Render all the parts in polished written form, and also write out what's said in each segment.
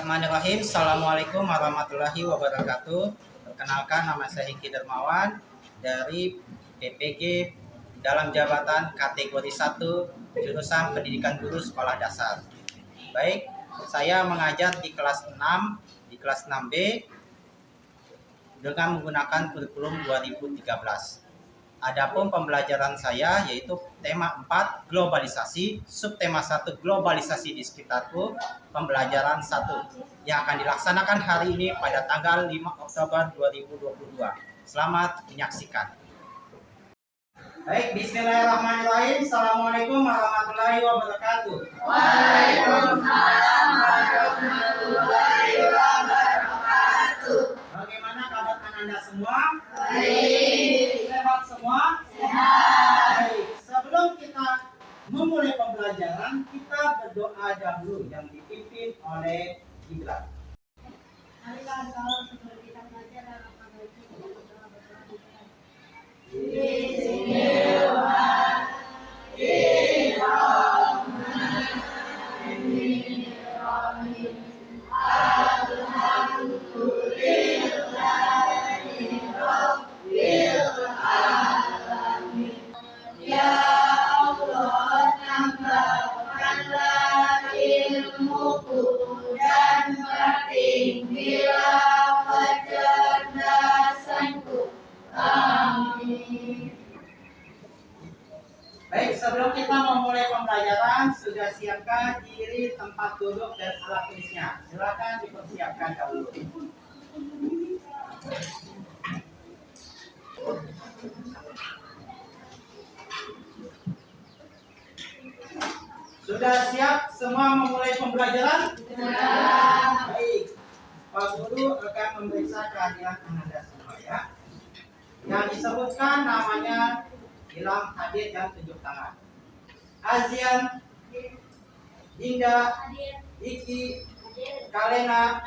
Bismillahirrahmanirrahim. Assalamualaikum warahmatullahi wabarakatuh. Perkenalkan, nama saya Hiki Dermawan dari PPG dalam jabatan kategori 1 jurusan Pendidikan Guru Sekolah Dasar. Baik, saya mengajar di kelas 6B dengan menggunakan kurikulum 2013. Adapun pembelajaran saya yaitu tema 4 globalisasi, subtema 1 globalisasi di sekitarku, pembelajaran 1 yang akan dilaksanakan hari ini pada tanggal 5 Oktober 2022. Selamat menyaksikan. Baik, bismillahirrahmanirrahim. Assalamualaikum warahmatullahi wabarakatuh. Waalaikumsalam warahmatullahi wabarakatuh. Bagaimana kabar Anda semua? Baik. Sehat semua? Sehat. Baik. Sebelum kita memulai pembelajaran, kita berdoa dahulu yang dipimpin oleh Gibran. Marilah kalau sebelum kita belajar dalam agama kita berdoa bersama. Bismillahirrahmanirrahim. Ya Allah, tambahkanlah ilmuku dan pertinggilah kecerdasanku. Amin. Baik, sebelum kita memulai pembelajaran, sudah siapkan diri, tempat duduk, dan alat tulisnya. Silakan dipersiapkan dahulu. Sudah siap semua memulai pembelajaran? Sudah. Baik, Pak Guru akan memeriksa kehadiran Anda semua ya. Yang disebutkan namanya hilang, hadir, dan tunjuk tangan. Azian, Dinda, Iki, Kalena,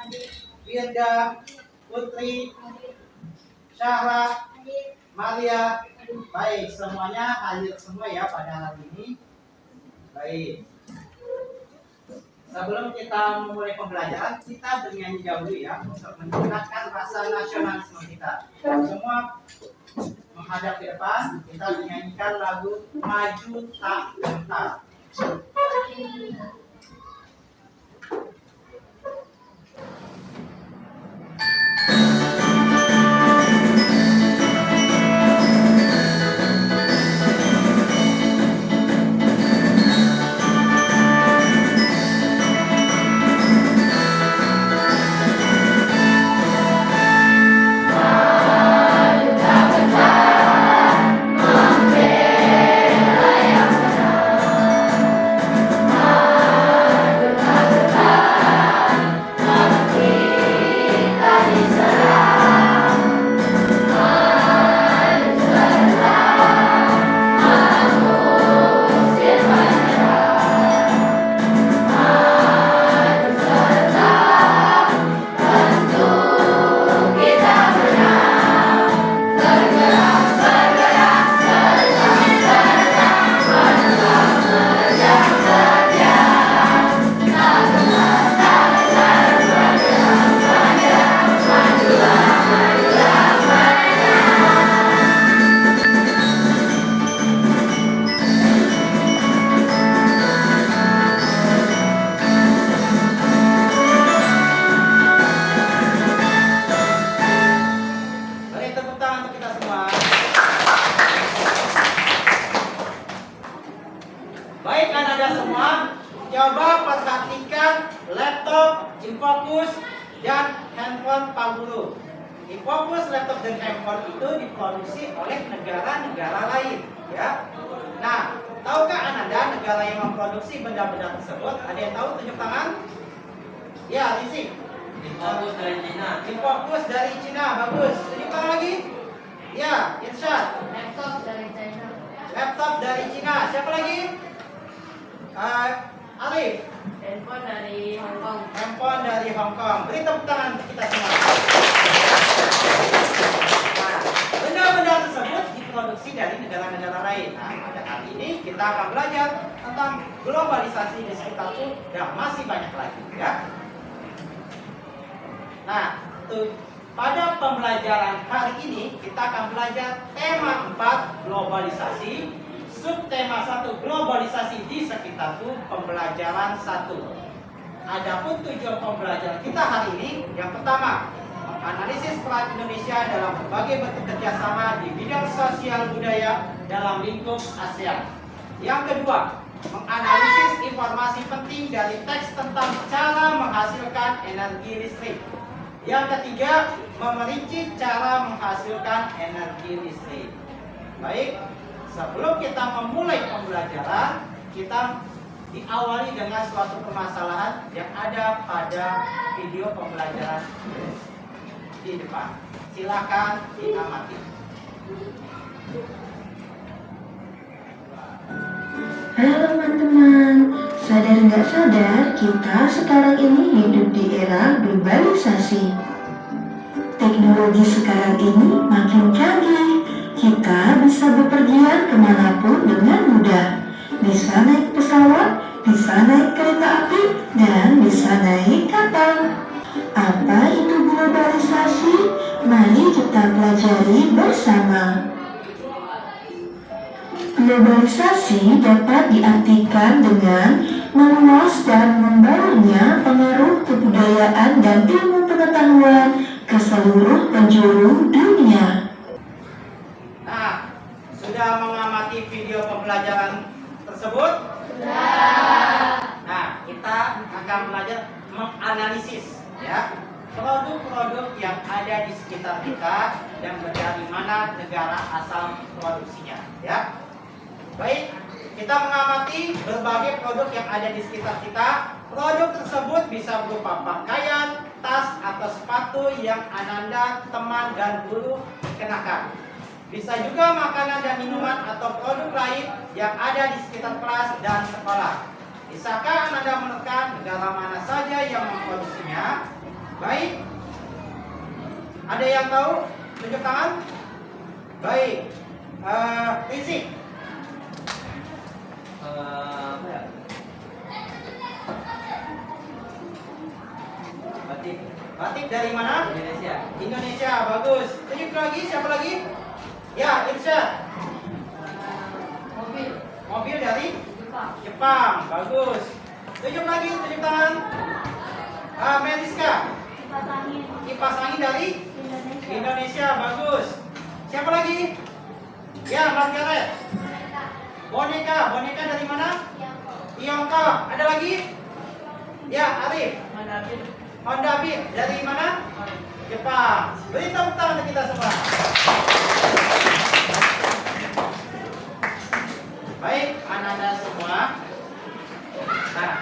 Firda, Putri, Syahra, Maria. Baik, semuanya hadir semua ya pada hari ini. Baik. Sebelum kita memulai pembelajaran, kita bernyanyi dahulu ya untuk meningkatkan rasa nasionalisme kita. Semua menghadap ke depan, kita menyanyikan lagu Maju Tak Gentar. Baik Anda semua, coba perhatikan laptop, infocus, dan handphone Pak Guru. Infocus, laptop, dan handphone itu diproduksi oleh negara-negara lain, ya. Nah, tahukah Anda negara yang memproduksi benda-benda tersebut? Ada yang tahu? Tunjuk tangan. Ya, Rizky. Infocus dari Cina. Infocus dari Cina, bagus. Tunjuk tangan lagi. Ya, Irsyad. Laptop dari China. Laptop dari Cina. Siapa lagi? Arif. Handphone dari Hong Kong. Handphone dari Hong Kong. Beri tepuk tangan untuk kita semua. Nah, benda-benda tersebut diproduksi dari negara-negara lain. Nah, pada hari ini kita akan belajar tentang globalisasi di sekitarku dan masih banyak lagi, ya. Nah, pada pembelajaran hari ini kita akan belajar tema 4 globalisasi, subtema 1 globalisasi di sekitarku, pembelajaran 1. Adapun tujuan pembelajaran kita hari ini, yang pertama, menganalisis peran Indonesia dalam berbagai bentuk kerjasama di bidang sosial budaya dalam lingkup ASEAN. Yang kedua, menganalisis informasi penting dari teks tentang cara menghasilkan energi listrik. Yang ketiga, memerinci cara menghasilkan energi listrik. Baik, sebelum kita memulai pembelajaran, kita diawali dengan suatu permasalahan yang ada pada video pembelajaran di depan. Silakan diamati. Halo teman-teman, sadar nggak sadar kita sekarang ini hidup di era globalisasi. Teknologi sekarang ini makin canggih. Kita bisa bepergian kemanapun dengan mudah. Bisa naik pesawat, bisa naik kereta api, dan bisa naik kapal. Apa itu globalisasi? Mari kita pelajari bersama. Globalisasi dapat diartikan dengan meluas dan membaurnya pengaruh kebudayaan dan ilmu pengetahuan ke seluruh penjuru dunia. Nah, sudah mengamati video pembelajaran tersebut? Nah, kita akan belajar menganalisis ya produk-produk yang ada di sekitar kita dan dari mana negara asal produksinya ya. Baik, kita mengamati berbagai produk yang ada di sekitar kita. Produk tersebut bisa berupa pakaian, tas, atau sepatu yang Ananda, teman, dan guru kenakan. Bisa juga makanan dan minuman atau produk lain yang ada di sekitar kelas dan sekolah. Bisakah Ananda menekan negara mana saja yang memproduksinya? Baik, ada yang tahu? Tunjuk tangan. Baik, Rizik. Apa ya? Batik Batik dari mana? Indonesia. Indonesia, bagus. Tunjuk lagi, siapa lagi? Ya, Irsyad. Mobil dari Jepang, bagus. Tunjuk lagi, tunjuk tangan. Meliska. Kipas angin dari Indonesia, bagus. Siapa lagi? Ya, Margaret. Boneka dari mana? Tiongkok. Ada lagi? Ya, Arif. Honda Beat dari mana? Jepang. Beri tepuk tangan untuk kita semua. Baik, Ananda semua. Nah,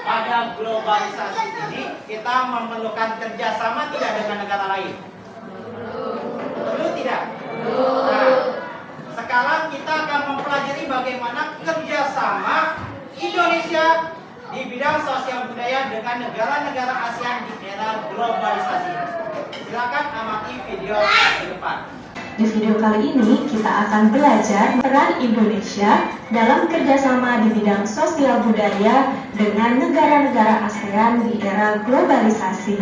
pada globalisasi ini kita memerlukan kerjasama tidak dengan negara lain? Perlu tidak? Nah, sekarang kita akan mempelajari bagaimana kerjasama Indonesia di bidang sosial budaya dengan negara-negara ASEAN di era globalisasi. Silakan amati video di depan. Di video kali ini kita akan belajar peran Indonesia dalam kerjasama di bidang sosial budaya dengan negara-negara ASEAN di era globalisasi.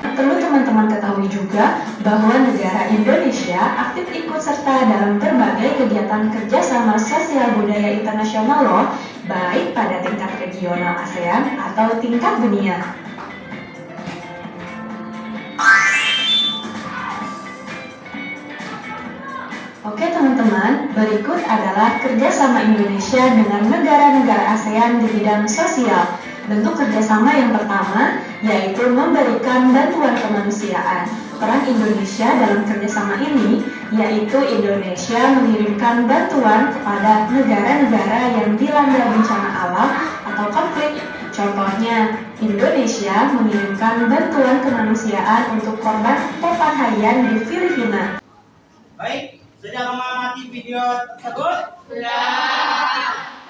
Perlu teman-teman ketahui juga bahwa negara Indonesia aktif ikut serta dalam berbagai kegiatan kerjasama sosial budaya internasional loh, baik pada tingkat regional ASEAN atau tingkat dunia. Oke teman-teman, berikut adalah kerjasama Indonesia dengan negara-negara ASEAN di bidang sosial. Bentuk kerjasama yang pertama yaitu memberikan bantuan kemanusiaan. Peran Indonesia dalam kerjasama ini yaitu Indonesia mengirimkan bantuan kepada negara-negara yang dilanda bencana alam atau konflik. Contohnya, Indonesia mengirimkan bantuan kemanusiaan untuk korban topan harian di Filipina. Baik, sudah mengamati video tersebut? Sudah.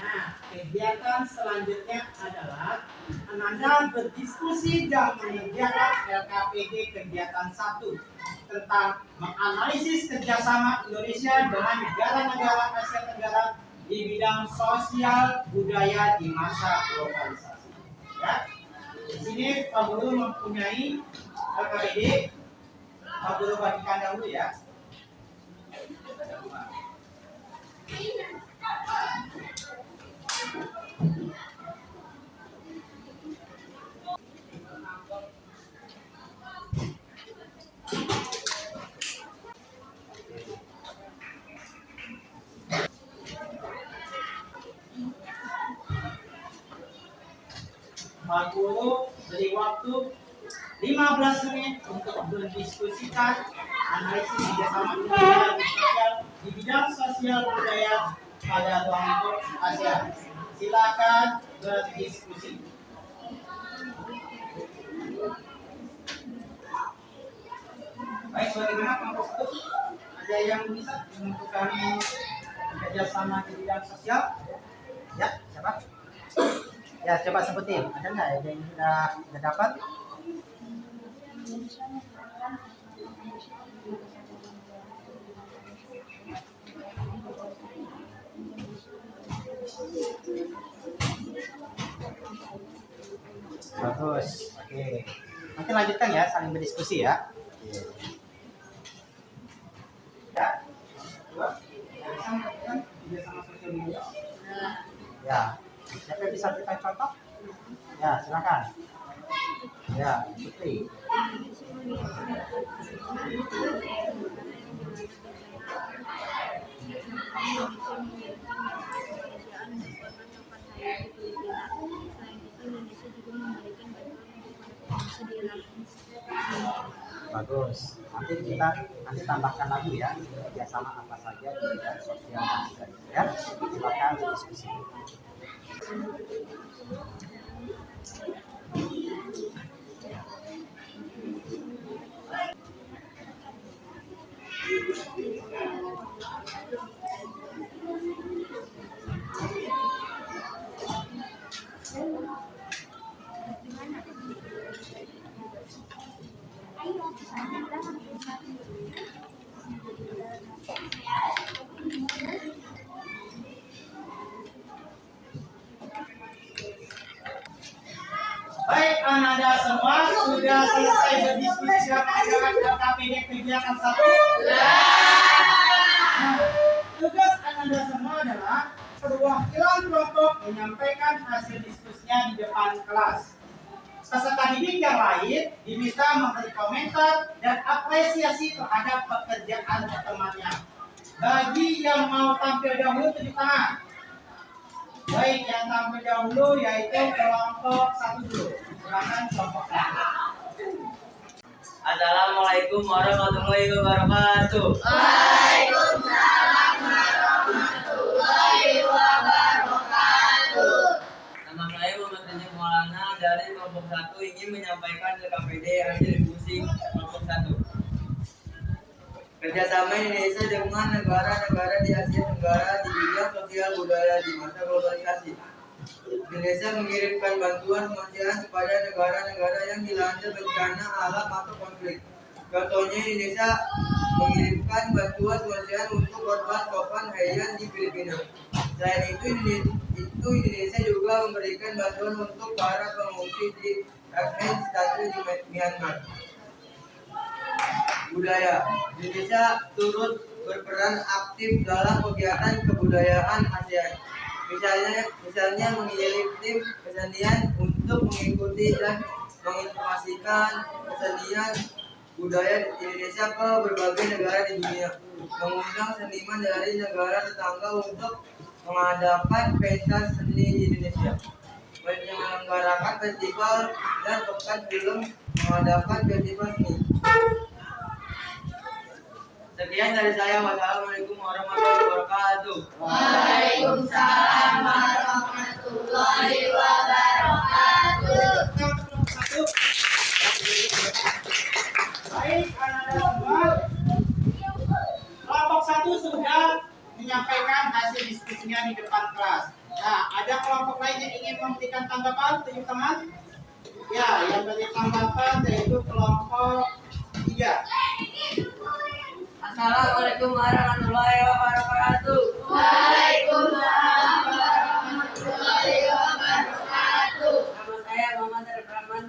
Nah, kegiatan selanjutnya adalah Ananda berdiskusi dan mengerjakan LKPD kegiatan 1 tentang menganalisis kerjasama Indonesia dengan negara-negara Asia Tenggara di bidang sosial budaya di masa globalisasi. Ya. Di sini Pak Guru mempunyai LKPD. Pak Guru bagikan dahulu ya. Pak Guru beri waktu 15 menit untuk berdiskusikan analisis kerjasama di bidang sosial budaya pada ruang lingkup ASEAN. Silakan berdiskusi. Baik, bagaimana kelompok itu? Ada yang bisa menentukan kerjasama di bidang sosial? Ya, siapa? Ya, coba sebutin. Ada nggak yang sudah dapat? Bagus. Oke. Nanti lanjutkan ya, saling berdiskusi ya. Ya. Dua. Bisa melakukan kerjasama sosial media? Ya. Siapa yang bisa berikan contoh? Ya, silakan. Ya, Putri. Bagus. Nanti tambahkan lagi ya kerjasama apa saja di bidang sosial dan budaya. Ya, silakan diskusi. Baik, Anda semua sudah selesai berdiskusi dengan LKPD kegiatan 1. Tugas Anda semua adalah perwakilan kelompok menyampaikan hasil diskusinya di depan kelas. Peserta didik yang lain diminta memberi komentar dan apresiasi terhadap pekerjaan temannya. Bagi yang mau tampil dahulu tunjuk tangan. Baik, yang tampil dahulu yaitu kelompok 1 dulu. Silakan kelompok 1. Assalamualaikum warahmatullahi wabarakatuh. Waalaikumsalam warahmatullahi wabarakatuh. Nama saya Muhammad Rizky Maulana dari kelompok 1 ingin menyampaikan LKPD hasil diskusi kelompok 1. Kerjasama Indonesia dengan negara-negara di Asia Tenggara di bidang sosial budaya di masa globalisasi. Indonesia mengirimkan bantuan kemanusiaan kepada negara-negara yang dilanda bencana alam atau konflik. Contohnya Indonesia mengirimkan bantuan kemanusiaan untuk korban Topan Haiyan di Filipina. Selain itu Indonesia juga memberikan bantuan untuk para pengungsi di Rakhine State di Myanmar. Budaya. Indonesia turut berperan aktif dalam kegiatan kebudayaan ASEAN. Misalnya mengirim tim kesenian untuk mengikuti dan menginformasikan kesenian budaya Indonesia ke berbagai negara di dunia. Mengundang seniman dari negara tetangga untuk mengadakan pentas seni di Indonesia. Menyelenggarakan festival dan pekan film, mengadakan festival seni. Sekian dari saya. Wassalamualaikum warahmatullahi wabarakatuh. Waalaikumsalam warahmatullahi wabarakatuh. Baik, Anda semua. Kelompok 1 sudah menyampaikan hasil diskusinya di depan kelas. Nah, ada kelompok lain yang ingin memberikan tanggapan? Tunjuk tangan. Ya, yang beri tanggapan yaitu kelompok 3. Assalamualaikum warahmatullahi wabarakatuh. Waalaikumsalam warahmatullahi wabarakatuh. Nama saya Muhammad Rahman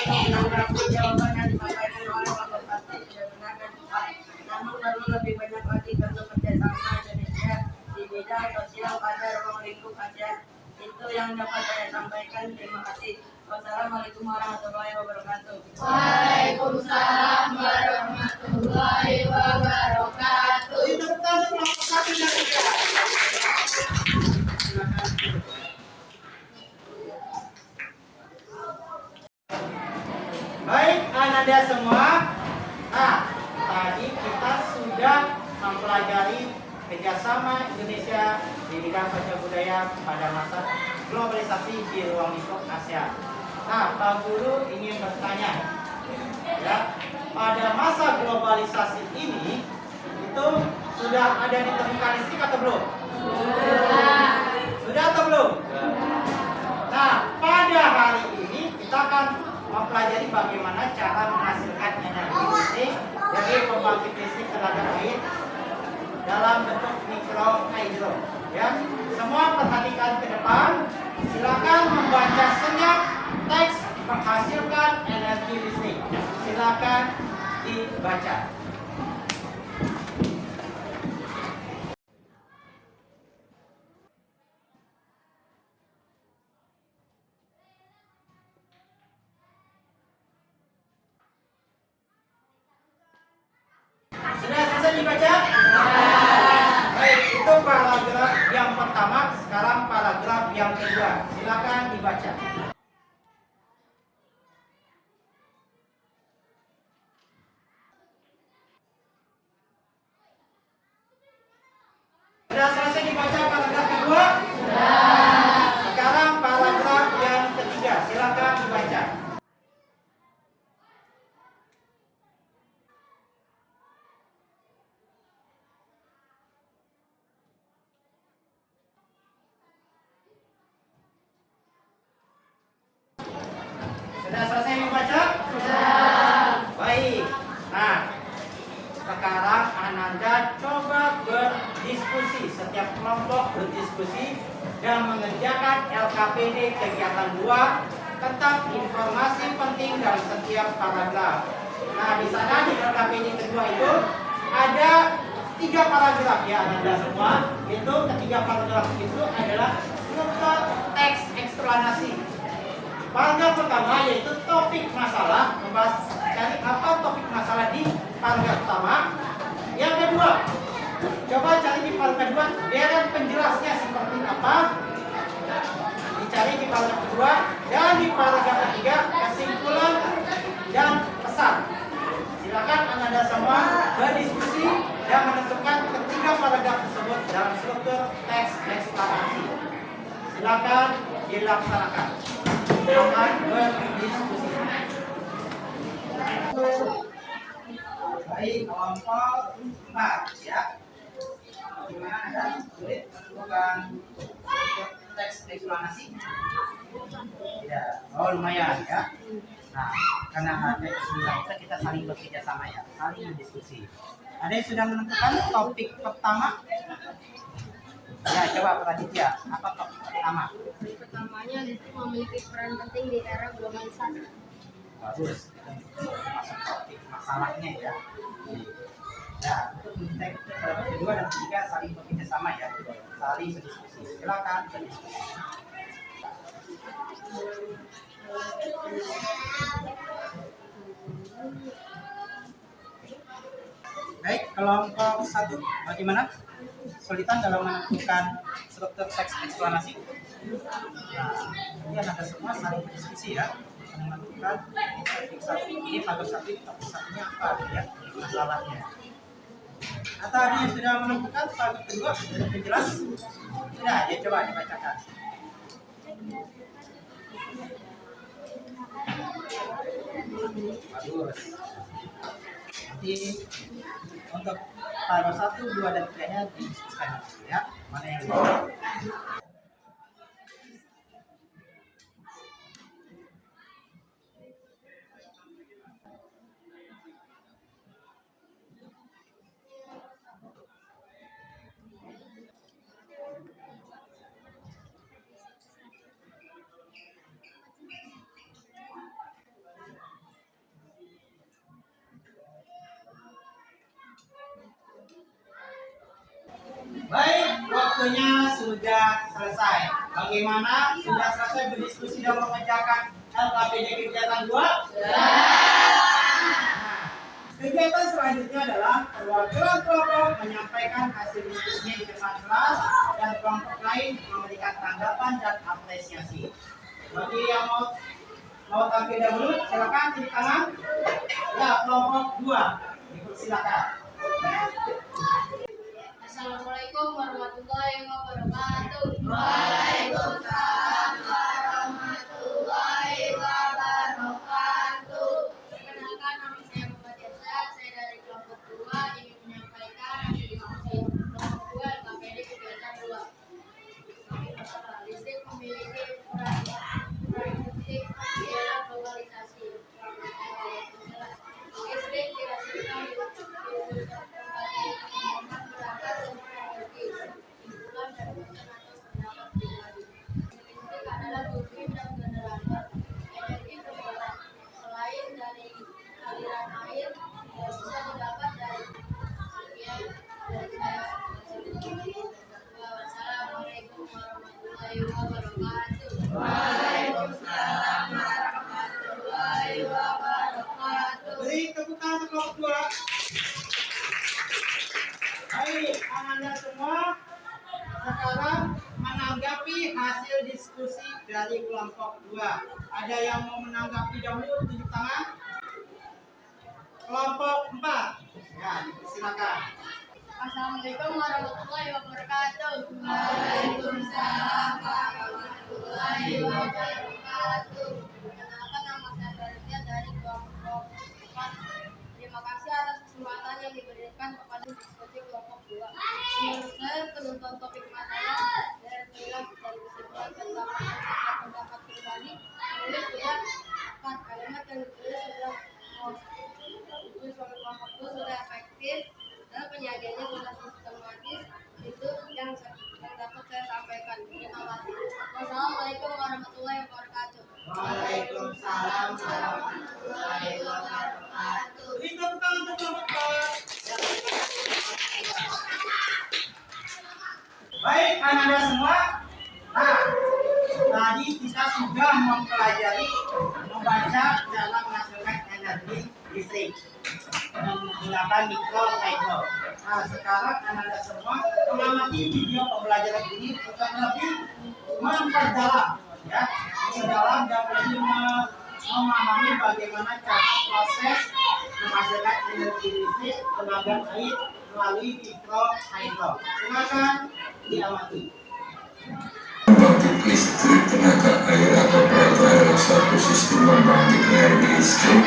menanggapi jawaban yang disampaikan oleh Bapak Pasti tidak benar dan tepat. Namun perlu lebih banyak lagi bentuk kerjasama Indonesia di bidang sosial pada ruang lingkup ASEAN. Itu yang dapat saya sampaikan. Terima kasih. Wassalamualaikum warahmatullahi wabarakatuh. Waalaikumsalam warahmatullahi wabarakatuh. Tepuk tangan kelompok 1 dan 3. Baik, Ananda semua. Nah, tadi kita sudah mempelajari kerjasama Indonesia di bidang sosial budaya pada masa globalisasi di ruang lingkup ASEAN. Nah, Pak Guru ingin bertanya, ya, pada masa globalisasi ini itu sudah ada ditemukan listrik atau belum? Sudah atau belum? Nah, pada hari ini kita akan mempelajari bagaimana cara menghasilkan energi listrik dari pembangkit listrik tenaga air dalam bentuk mikrohidro. Ya, semua perhatikan ke depan. Silakan membaca senyap teks menghasilkan energi listrik. Silakan dibaca. Sudah selesai dibaca? Baik, itu paragraf yang pertama. Sekarang paragraf yang kedua. Silakan dibaca. Sudah selesai dibaca paragraf kedua? Sekarang paragraf yang ketiga. Silakan dibaca. Sudah selesai membaca? Baik. Nah, sekarang Ananda coba berdiskusi. Setiap kelompok berdiskusi dan mengerjakan LKPD kegiatan 2 tentang informasi penting dalam setiap paragraf. Nah, di sana di LKPD kedua itu ada 3 paragraf ya Ananda semua. Itu ketiga paragraf itu adalah struktur teks eksplanasi. Paragraf pertama yaitu topik masalah, membahas cari apa topik masalah di paragraf pertama. Yang kedua, coba cari di paragraf kedua deret penjelasnya seperti apa. Dicari di paragraf kedua dan di paragraf ketiga kesimpulan dan pesan. Silakan Anda semua berdiskusi dan menentukan ketiga paragraf tersebut dalam struktur teks eksplanasi. Silakan dilaksanakan. Silakan berdiskusi. Baik, kelompok 4 ya. Gimana Anda sulit menentukan teks eksplanasi? Tidak. Oh, lumayan ya. Nah, karena ada kesulitan itu kita saling bekerja sama ya, saling berdiskusi. Ada yang sudah menentukan topik pertama? Ya, coba Praditya, apa topik pertama? Topik pertamanya listrik memiliki peran penting di era globalisasi. Bagus, masuk topik masalahnya ya. Nah, untuk teks kedua dan ketiga saling bekerja sama ya, saling berdiskusi. Silakan berdiskusi. Baik, kelompok 1 bagaimana? Kesulitan dalam menentukan struktur teks eksplanasi. Nah, ini Anda semua saling berdiskusi ya, menentukan topik satu ini paragraf satu, topik satunya apa ya masalahnya. Atau ada yang sudah menentukan paragraf kedua sudah jelas? Sudah, ya coba dibacakan. Bagus. Nanti untuk paragraf 1, 2, dan 3-nya didiskusikan ya. Mana yang mau? Baik, waktunya sudah selesai. Bagaimana? Sudah selesai berdiskusi dan mengerjakan LKPD kegiatan 2? Kegiatan selanjutnya adalah perwakilan kelompok menyampaikan hasil diskusinya di depan kelas dan kelompok lain memberikan tanggapan dan apresiasi. Bagi yang mau tampil dahulu, silakan cuci tangan. Ya, kelompok 2, silakan. Assalamualaikum warahmatullahi wabarakatuh. Waalaikumsalam warahmatullahi wabarakatuh. Perkenalkan, nama saya Muhammad Irsad. Saya dari kelompok 2 ingin menyampaikan hasil diskusi kelompok 2 LKPD kegiatan 2. Listrik memiliki peran penting dalam globalisasi. Listrik dihasilkan di adalah turbin dan generator energi terbarukan. Selain dari aliran air, bisa didapat dari sekian dari saya. Wassalamualaikum warahmatullahi wabarakatuh. Waalaikumsalam warahmatullahi wabarakatuh. Beri tepuk tangan untuk kelompok 2. Baik, Anda semua sekarang menanggapi hasil diskusi dari kelompok 2. Ada yang mau menanggapi dahulu? Tunjuk tangan. Kelompok 4. Ya, silakan. Assalamualaikum warahmatullahi wabarakatuh. Waalaikumsalam warahmatullahi wabarakatuh. Perkenalkan, nama saya Baritya dari kelompok 4. Terima kasih atas kesempatan yang diberikan kepada diskusi kelompok 2. Menurut saya, penonton topik materi dari jelas dari kesimpulan tentang pendapat pribadi, menulis sudah 4 kalimat yang ditulis sudah ditulis oleh kelompok 2 sudah efektif dan penyajiannya sudah sistematis. Itu yang dapat saya sampaikan. Terima kasih. Wassalamualaikum warahmatullahi wabarakatuh. Waalaikumsalam warahmatullahi wabarakatuh. Beri tepuk tangan untuk kelompok 4. Baik, Anda semua. Nah, tadi kita sudah mempelajari membaca dalam menghasilkan energi listrik menggunakan mikrohidro. Nah, sekarang Anda semua mengamati video pembelajaran ini untuk lebih memperdalam, ya, memperdalam dan lebih memahami bagaimana cara proses menghasilkan energi listrik tenaga air melalui mikrohidro. Silakan diamati. Pembangkit listrik tenaga air atau PLTA adalah suatu sistem pembangkit energi listrik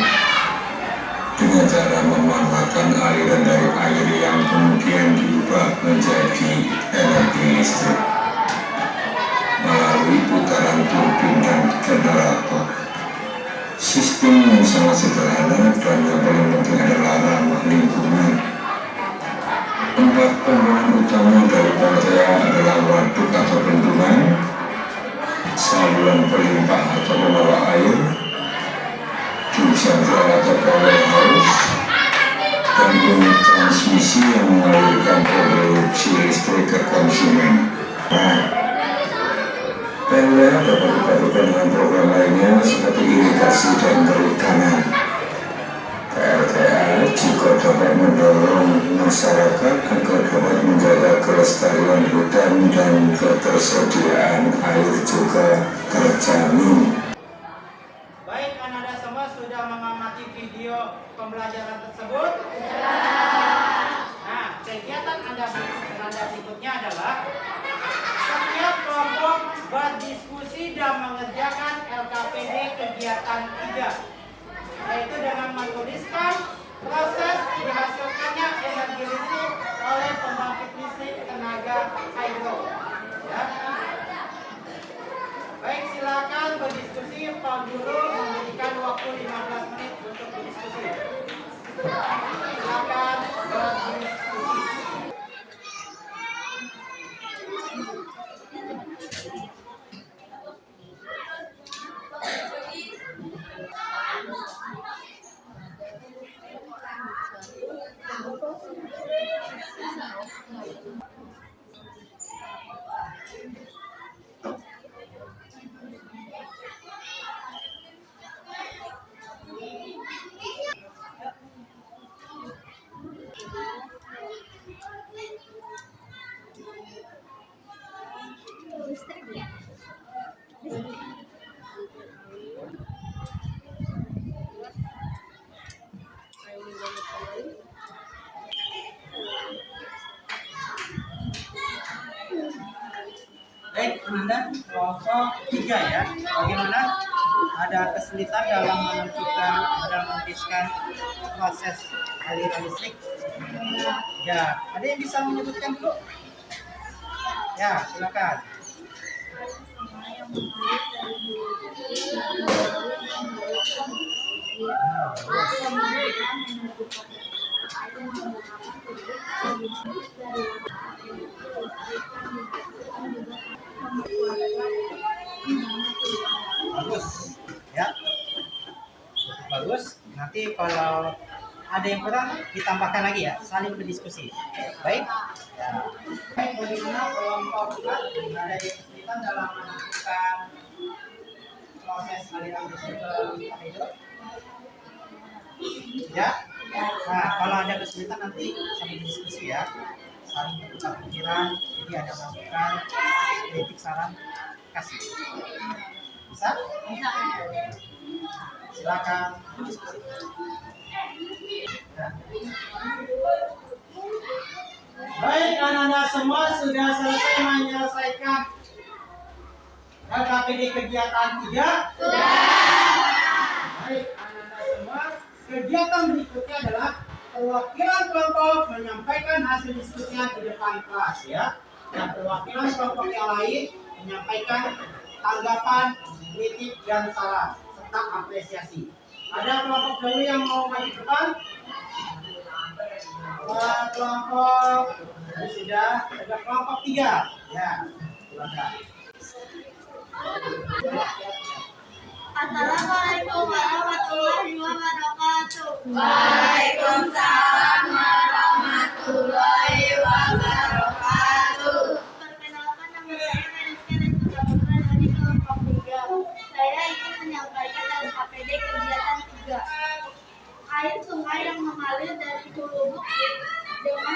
dengan cara memanfaatkan aliran dari air yang kemudian diubah menjadi energi listrik melalui putaran turbin dan generator. Sistem yang sangat sederhana dan yang paling penting adalah ramah lingkungan. Tempat pembuangan utama dari PLTA adalah waduk atau bendungan, saluran pelimpah atau pembawa air, sentral atau powerhouse, dan unit transmisi yang mengalirkan produksi listrik ke konsumen. PLTA dapat dipadukan dengan program lainnya seperti irigasi dan perikanan. PLTA juga dapat mendorong masyarakat agar dapat menjaga kelestarian hutan dan ketersediaan air juga terjamin. Baik, Anda semua sudah mengamati video pembelajaran tersebut? Nah, kegiatan Anda berikutnya adalah setiap kelompok berdiskusi dan mengerjakan LKPD kegiatan 3, yaitu dengan menuliskan proses dihasilkannya energi listrik oleh pembangkit listrik tenaga hidro. Ya. Baik, silakan berdiskusi. Pak Guru memberikan waktu 15 menit untuk berdiskusi. Silakan berdiskusi. Anda kelompok 3 ya. Bagaimana? Ada kesulitan dalam menentukan dalam menuliskan proses aliran listrik? Ya, ada yang bisa menyebutkan dulu? Ya, silakan. Bagus, ya. Bagus. Nanti kalau ada yang kurang ditambahkan lagi ya, saling berdiskusi. Baik. Ya. Baik, bagaimana kelompok ada yang kesulitan dalam menentukan proses aliran listrik ke hidup? Ya. Nah, kalau ada kesulitan nanti saling berdiskusi ya, saling bertukar pikiran. Jadi ada masukan, kritik, saran, kasih. Bisa? Silakan berdiskusi. Nah. Baik, anak-anak semua sudah selesai menyelesaikan LKPD kegiatan 3? Sudah. Baik, anak-anak semua, kegiatan berikutnya adalah perwakilan kelompok menyampaikan hasil diskusinya di depan kelas ya. Dan perwakilan kelompok yang lain menyampaikan tanggapan, kritik, dan saran serta apresiasi. Ada kelompok dulu yang mau maju ke depan? Kelompok sudah, ada kelompok 3 ya, silakan. Assalamualaikum warahmatullahi wabarakatuh. Waalaikumsalam warahmatullahi wabarakatuh. Perkenalkan, nama saya Rizky Rizky Saputra dari kelompok 3. Saya ingin menyampaikan LKPD kegiatan 3. Air sungai yang mengalir dari hulu bukit dengan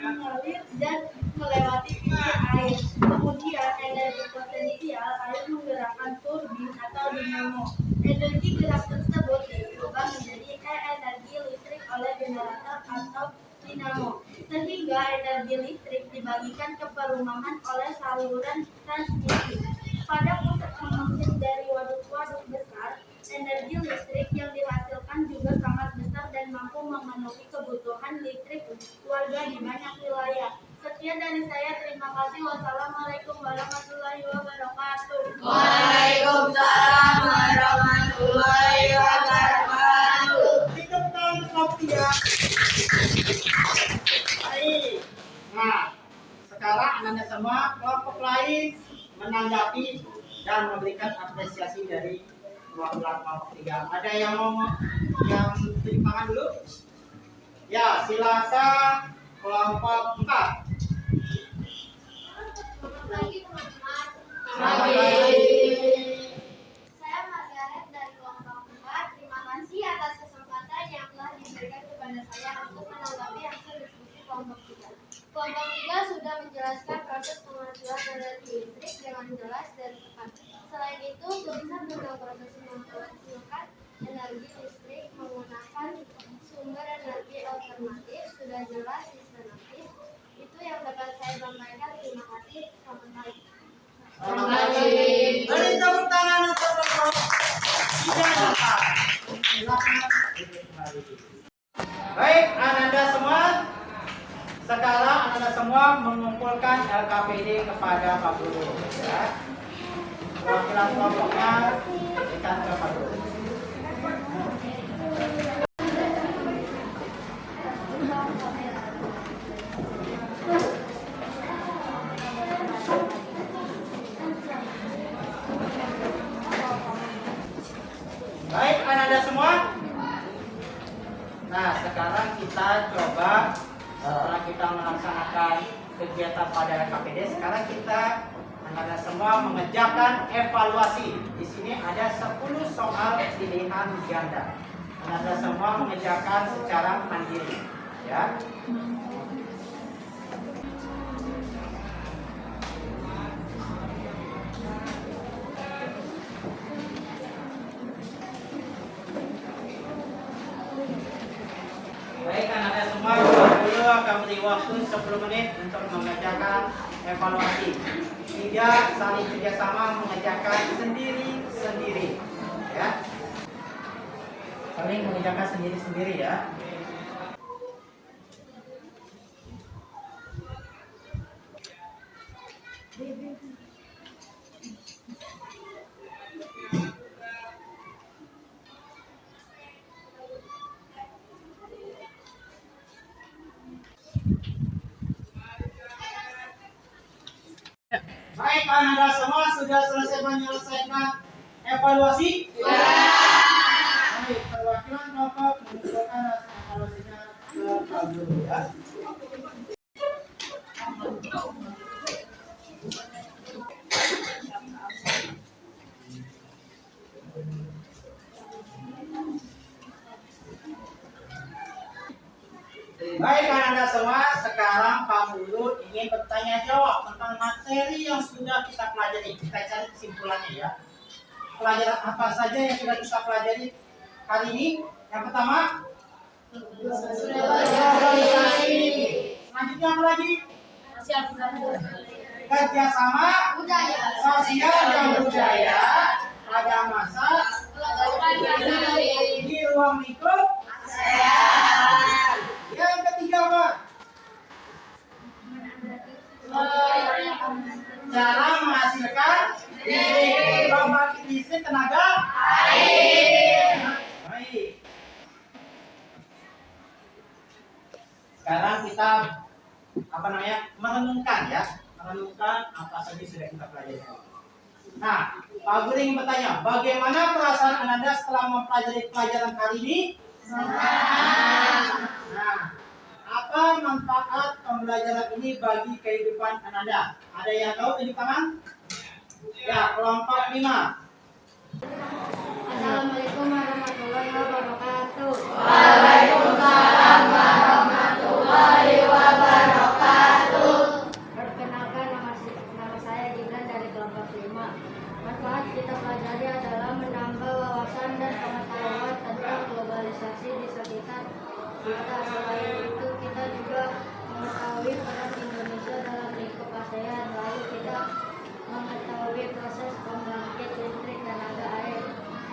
mengalir dan melewati pinggir air. Kemudian energi potensial air menggerakkan turbin atau dinamo. Energi gerak tersebut diubah menjadi energi listrik oleh generator atau dinamo, sehingga energi listrik dibagikan ke perumahan oleh saluran transmisi. Pada pusat pembangkit dari waduk-waduk besar, energi listrik yang dihasilkan juga sangat besar dan mampu memenuhi kebutuhan listrik warga di banyak wilayah. Sekian dari saya, terima kasih. Wassalamualaikum warahmatullahi wabarakatuh. Waalaikumsalam warahmatullahi wabarakatuh. Tepuk tangan untuk kelompok 3. Baik. Nah, sekarang anak-anak semua kelompok lain menanggapi dan memberikan apresiasi dari perwakilan kelompok 3. Ada yang mau yang tunjuk tangan dulu? Ya, silakan kelompok 4. Selamat pagi. Saya Margaret dari kelompok 4. Terima kasih atas kesempatan yang telah diberikan kepada saya untuk menanggapi hasil diskusi kelompok 3. Kelompok 3 sudah menjelaskan proses pengajuan energi listrik dengan jelas dan tepat. Selain itu, tulisan tentang proses menghasilkan energi listrik menggunakan sumber energi alternatif sudah jelas sistematis. Itu yang dapat saya sampaikan. Terima kasih. Selamat pagi. Selamat pagi. Beri tepuk tangan untuk kelompok 3. Silakan duduk kembali. Baik, anak-anak semua. Sekarang anak-anak semua mengumpulkan LKPD kepada Pak Guru. Ya. Perwakilan kelompoknya berikan ke Pak Guru. Baik, anak-anak semua. Nah, sekarang kita coba setelah kita melaksanakan kegiatan pada LKPD, sekarang kita anak-anak semua mengerjakan evaluasi. Di sini ada 10 soal pilihan ganda. Anak-anak semua mengerjakan secara mandiri, ya. Baik, anak-anak semua, dulu akan beri waktu 10 menit untuk mengerjakan evaluasi. sehingga saling kerjasama mengerjakan sendiri-sendiri, ya. Saling mengerjakan sendiri-sendiri, ya. Baik, Anda semua sudah selesai menyelesaikan evaluasi? Sudah. Baik, perwakilan kelompok mengumpulkan hasil evaluasinya ke Pak Guru, ya. Baik, Anda semua, sekarang Pak Guru ingin bertanya jawab tentang materi yang sudah kita pelajari. Kita cari kesimpulannya, ya. Pelajaran apa saja yang sudah kita pelajari hari ini? Yang pertama, globalisasi. Selanjutnya apa lagi? Kerjasama sosial dan budaya pada masa di ruang lingkup ASEAN. Yang ketiga apa? Cara menghasilkan listrik tenaga air. Baik. Sekarang kita merenungkan, ya, apa saja sudah kita pelajari. Nah, Pak Guru ingin bertanya, bagaimana perasaan Anda setelah mempelajari pelajaran kali ini? Senang. Nah, apa manfaat pembelajaran ini bagi kehidupan Anda? Ada yang tahu, tunjuk tangan? Ya, kelompok 5. Assalamualaikum warahmatullahi wabarakatuh. Waalaikumsalam warahmatullahi wabarakatuh. Perkenalkan, nama saya Gibran dari kelompok 5. Manfaat kita pelajari adalah menambah wawasan dan pengetahuan tentang globalisasi di sekitar kita. Selain itu, kita juga mengetahui peran Indonesia dalam lingkup ASEAN. Lalu kita mengetahui proses pembangkit listrik tenaga air.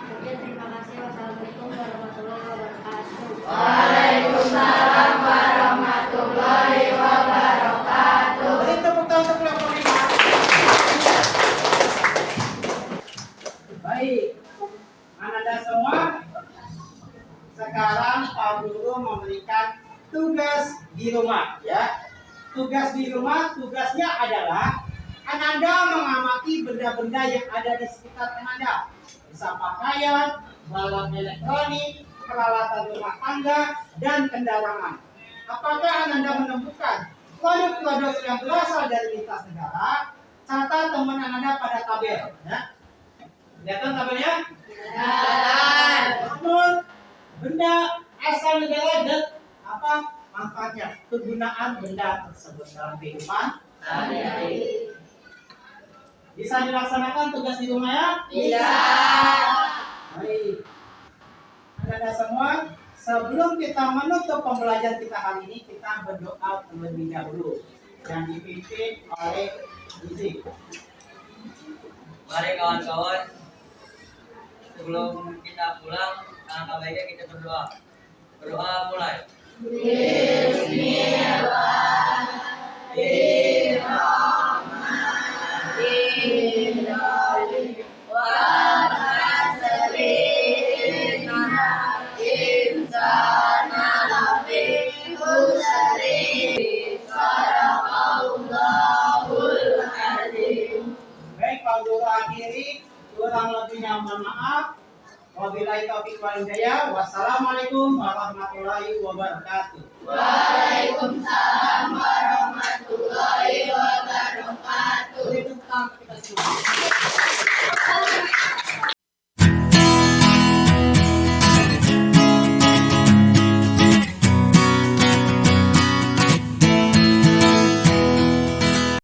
Sekian, terima kasih. Wassalamualaikum warahmatullahi wabarakatuh. Waalaikumsalam warahmatullahi wabarakatuh. Beri tepuk tangan untuk kelompok 5. Baik, Anda semua, sekarang Pak Guru memberikan tugas di rumah, ya. Tugas di rumah, tugasnya adalah Anda mengamati benda-benda yang ada di sekitar Anda. Bisa pakaian, barang elektronik, peralatan rumah tangga, dan kendaraan. Apakah Anda menemukan produk-produk yang berasal dari lintas negara? Catat teman Anda pada tabel, ya. Kelihatan tabelnya? Namun benda asal negara dan apa manfaatnya, kegunaan benda tersebut dalam kehidupan sehari-hari. Bisa dilaksanakan tugas di rumah, ya? Bisa. Baik. Anda semua, sebelum kita menutup pembelajaran kita hari ini, kita berdoa terlebih dahulu yang dipimpin oleh Izi. Mari kawan-kawan, sebelum kita pulang, alangkah baiknya kita berdoa. Berdoa mulai. Baik, Pak Guru akhiri, kurang lebihnya mohon maaf. Wabillahi taufiq wal hidayah. Wassalamualaikum warahmatullahi wabarakatuh. Waalaikumsalam.